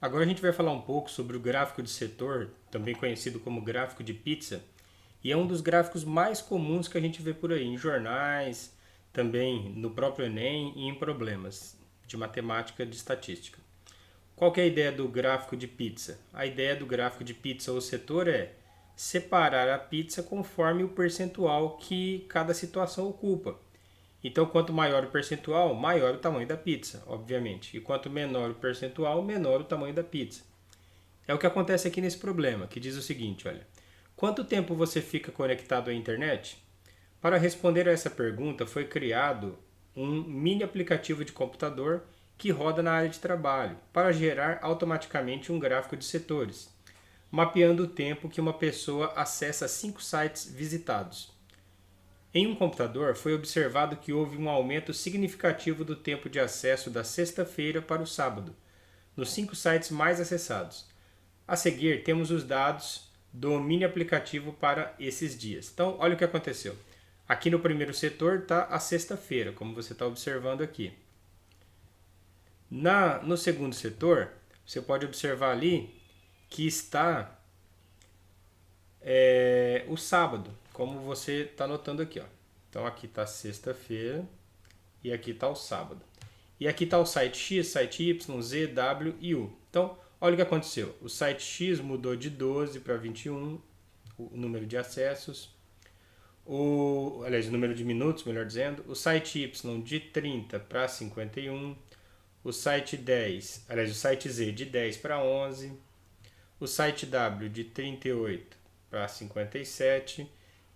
Agora a gente vai falar um pouco sobre o gráfico de setor, também conhecido como gráfico de pizza, e é um dos gráficos mais comuns que a gente vê por aí em jornais, também no próprio Enem e em problemas de matemática e de estatística. Qual que é a ideia do gráfico de pizza? A ideia do gráfico de pizza ou setor é separar a pizza conforme o percentual que cada situação ocupa. Então, quanto maior o percentual, maior o tamanho da pizza, obviamente. E quanto menor o percentual, menor o tamanho da pizza. É o que acontece aqui nesse problema, que diz o seguinte, olha. Quanto tempo você fica conectado à internet? Para responder a essa pergunta, foi criado um mini aplicativo de computador que roda na área de trabalho, para gerar automaticamente um gráfico de setores, mapeando o tempo que uma pessoa acessa 5 sites visitados. Em um computador, foi observado que houve um aumento significativo do tempo de acesso da sexta-feira para o sábado, nos 5 sites mais acessados. A seguir, temos os dados do mini aplicativo para esses dias. Então, olha o que aconteceu. Aqui no primeiro setor está a sexta-feira, como você está observando aqui. No segundo setor, você pode observar ali que está o sábado, como você está notando aqui. Ó. Então aqui está sexta-feira e aqui está o sábado. E aqui está o site X, site Y, Z, W e U. Então, olha o que aconteceu. O site X mudou de 12 para 21, o número de acessos. O número de minutos, melhor dizendo. O site Y de 30 para 51. O site o site Z de 10 para 11. O site W de 38 para 57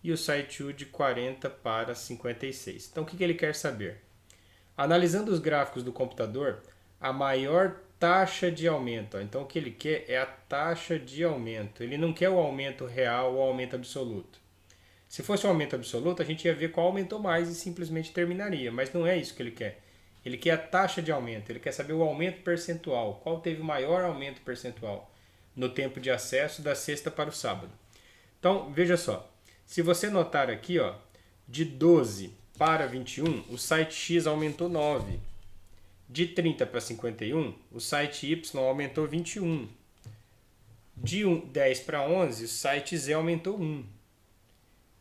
e o site U de 40 para 56. Então, o que ele quer saber? Analisando os gráficos do computador, a maior taxa de aumento. Então, o que ele quer é a taxa de aumento. Ele não quer o aumento real ou o aumento absoluto. Se fosse um aumento absoluto, a gente ia ver qual aumentou mais e simplesmente terminaria. Mas não é isso que ele quer. Ele quer a taxa de aumento. Ele quer saber o aumento percentual. Qual teve o maior aumento percentual no tempo de acesso da sexta para o sábado. Então, veja só. Se você notar aqui, ó, de 12 para 21, o site X aumentou 9. De 30 para 51, o site Y aumentou 21. De 10 para 11, o site Z aumentou 1.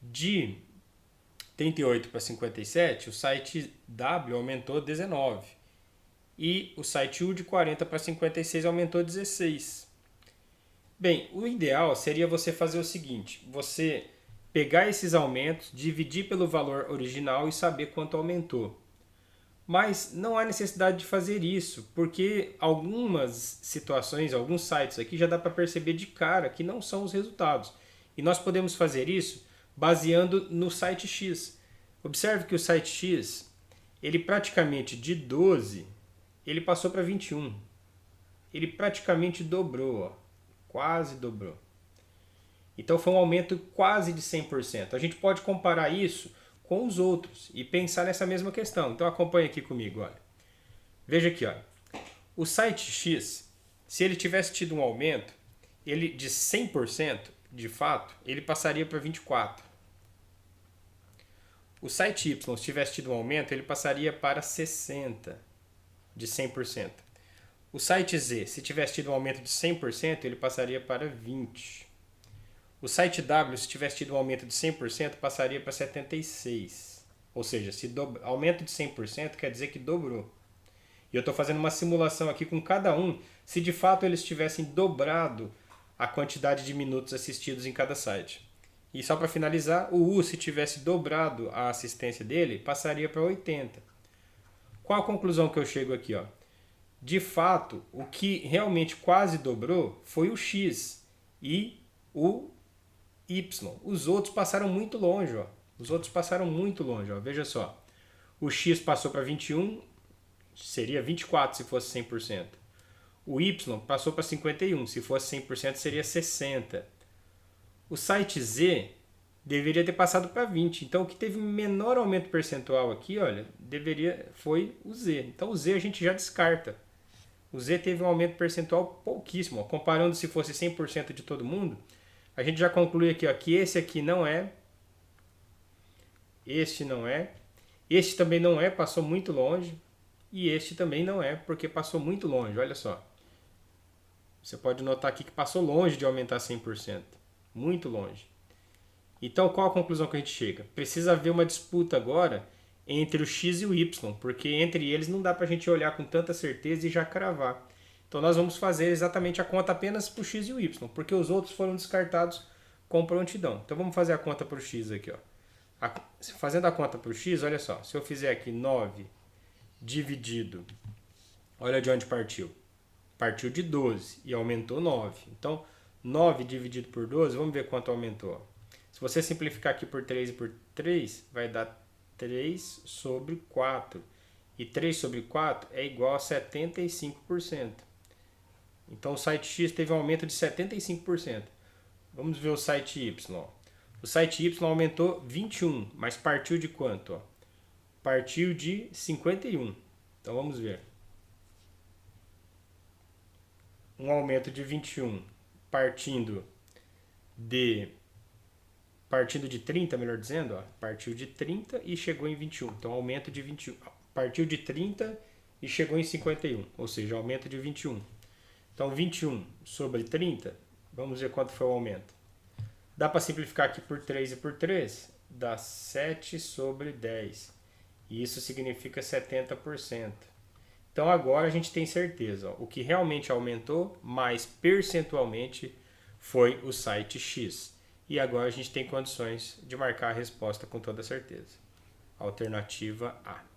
De 38 para 57, o site W aumentou 19. E o site U de 40 para 56 aumentou 16. Bem, o ideal seria você fazer o seguinte, você pegar esses aumentos, dividir pelo valor original e saber quanto aumentou. Mas não há necessidade de fazer isso, porque algumas situações, alguns sites aqui já dá para perceber de cara que não são os resultados. E nós podemos fazer isso baseando no site X. Observe que o site X, ele praticamente de 12, ele passou para 21. Ele praticamente dobrou, ó, quase dobrou. Então foi um aumento quase de 100%. A gente pode comparar isso com os outros e pensar nessa mesma questão. Então acompanhe aqui comigo, olha. Veja aqui, olha. O site X, se ele tivesse tido um aumento, ele de 100%, de fato, ele passaria para 24. O site Y, se tivesse tido um aumento, ele passaria para 60 de 100%. O site Z, se tivesse tido um aumento de 100%, ele passaria para 20. O site W, se tivesse tido um aumento de 100%, passaria para 76. Ou seja, se aumento de 100% quer dizer que dobrou. E eu estou fazendo uma simulação aqui com cada um, se de fato eles tivessem dobrado a quantidade de minutos assistidos em cada site. E só para finalizar, o U, se tivesse dobrado a assistência dele, passaria para 80. Qual a conclusão que eu chego aqui? Ó? De fato, o que realmente quase dobrou foi o X e o Y. Os outros passaram muito longe. Ó. Os outros passaram muito longe. Ó. Veja só. O X passou para 21, seria 24 se fosse 100%. O Y passou para 51, se fosse 100% seria 60. O site Z deveria ter passado para 20. Então, o que teve menor aumento percentual aqui, olha, foi o Z. Então, o Z a gente já descarta. O Z teve um aumento percentual pouquíssimo. Ó. Comparando se fosse 100% de todo mundo, a gente já conclui aqui, ó, que esse aqui não é, este não é, este também não é, passou muito longe, e este também não é, porque passou muito longe, olha só. Você pode notar aqui que passou longe de aumentar 100%. Muito longe. Então, qual a conclusão que a gente chega? Precisa haver uma disputa agora entre o x e o y, porque entre eles não dá para a gente olhar com tanta certeza e já cravar. Então, nós vamos fazer exatamente a conta apenas para o x e o y, porque os outros foram descartados com prontidão. Então, vamos fazer a conta para o x aqui. Ó. Fazendo a conta para o x, olha só. Se eu fizer aqui 9 dividido, olha de onde partiu. Partiu de 12 e aumentou 9. Então, 9 dividido por 12, vamos ver quanto aumentou. Se você simplificar aqui por 3 e por 3, vai dar 3 sobre 4. E 3 sobre 4 é igual a 75%. Então o site X teve um aumento de 75%. Vamos ver o site Y. O site Y aumentou 21, mas partiu de quanto? Partiu de 51. Então vamos ver. Um aumento de 21 partindo de 30, melhor dizendo, ó, partiu de 30 e chegou em 21. Então, aumento de 21. Partiu de 30 e chegou em 51, ou seja, aumento de 21. Então, 21 sobre 30, vamos ver quanto foi o aumento. Dá para simplificar aqui por 3 e por 3, dá 7 sobre 10. E isso significa 70%. Então, agora a gente tem certeza. Ó, o que realmente aumentou, mais percentualmente, foi o site X. E agora a gente tem condições de marcar a resposta com toda certeza. Alternativa A.